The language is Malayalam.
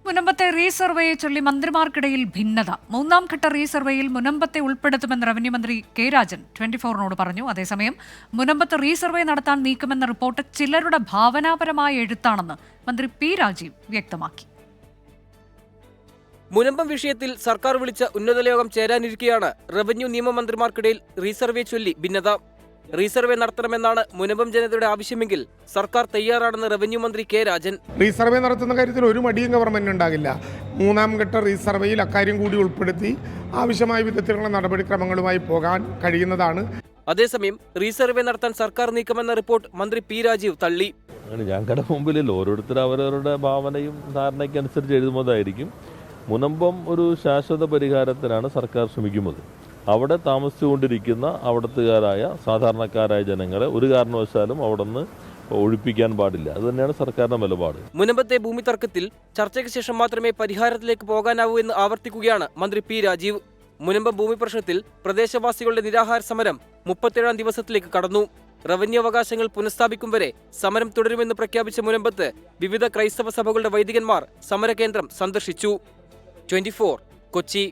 മുനമ്പത്തെ റീസർവേയെ ചൊല്ലി മന്ത്രിമാർക്കിടയിൽ ഭിന്നത. മൂന്നാം ഘട്ട റീസർവേയിൽ മുനമ്പത്തെ ഉൾപ്പെടുത്തുമെന്ന് റവന്യൂ മന്ത്രി കെ രാജൻ 24-നോട് പറഞ്ഞു. അതേസമയം മുനമ്പത്ത് റീസർവേ നടത്താൻ നീക്കുമെന്ന റിപ്പോർട്ട് ചിലരുടെ ഭാവനാപരമായ എഴുത്താണെന്ന് മന്ത്രി പി രാജീവ് വ്യക്തമാക്കി. മുനമ്പം വിഷയത്തിൽ സർക്കാർ വിളിച്ച ഉന്നതതല യോഗം ചേരാനിരിക്കെയാണ് റവന്യൂ നിയമമന്ത്രിമാർക്കിടയിൽ റീസർവേ ചൊല്ലി ഭിന്നത. റീസർവേ നടത്തണമെന്നാണ് മുനമ്പം ജനതയുടെ ആവശ്യമെങ്കിൽ സർക്കാർ തയ്യാറാണെന്ന് റവന്യൂ മന്ത്രി കെ രാജൻ. റീസർവേ നടത്തുന്ന കാര്യത്തിൽ ഒരു മടിയും ഗവൺമെന്റ് ഉണ്ടാകില്ല. മൂന്നാം ഘട്ട റീസർവേയിൽ അക്കാര്യം കൂടി ഉൾപ്പെടുത്തി ആവശ്യമായ വിധത്തിലുള്ള നടപടിക്രമങ്ങളുമായി പോകാൻ കഴിയുന്നതാണ്. അതേസമയം റീസർവേ നടത്താൻ സർക്കാർ നീക്കമെന്ന റിപ്പോർട്ട് മന്ത്രി പി രാജീവ് തള്ളി. ഞങ്ങളുടെ മുമ്പിലല്ലോ, ഓരോരുത്തർ അവരവരുടെ ഭാവനയും ധാരണയ്ക്കനുസരിച്ച് എഴുതുന്നതായിരിക്കും. മുനമ്പം ഒരു ശാശ്വത പരിഹാരത്തിനാണ് സർക്കാർ ശ്രമിക്കുന്നത്. അവിടെ താമസിച്ചുകൊണ്ടിരിക്കുന്ന അവിടത്തുകാരായ സാധാരണക്കാരായ ജനങ്ങളെ ഒരു കാരണവശാലും അവിടെ നിന്ന് ഒഴിപ്പിക്കാൻ പാടില്ല. അത് തന്നെയാണ് സർക്കാരിന്റെ നിലപാട്. മുനമ്പത്തെ ഭൂമി തർക്കത്തിൽ ചർച്ചയ്ക്ക് ശേഷം മാത്രമേ പരിഹാരത്തിലേക്ക് പോകാനാവൂ എന്ന് ആവർത്തിക്കുകയാണ് മന്ത്രി പി രാജീവ്. മുനമ്പം ഭൂമി പ്രശ്നത്തിൽ പ്രദേശവാസികളുടെ നിരാഹാര സമരം 37-ാം ദിവസത്തിലേക്ക് കടന്നു. റവന്യൂ അവകാശങ്ങൾ പുനഃസ്ഥാപിക്കും വരെ സമരം തുടരുമെന്ന് പ്രഖ്യാപിച്ച മുനമ്പത്ത് വിവിധ ക്രൈസ്തവ സഭകളുടെ വൈദികന്മാർ സമരകേന്ദ്രം സന്ദർശിച്ചു. 24 കൊച്ചി.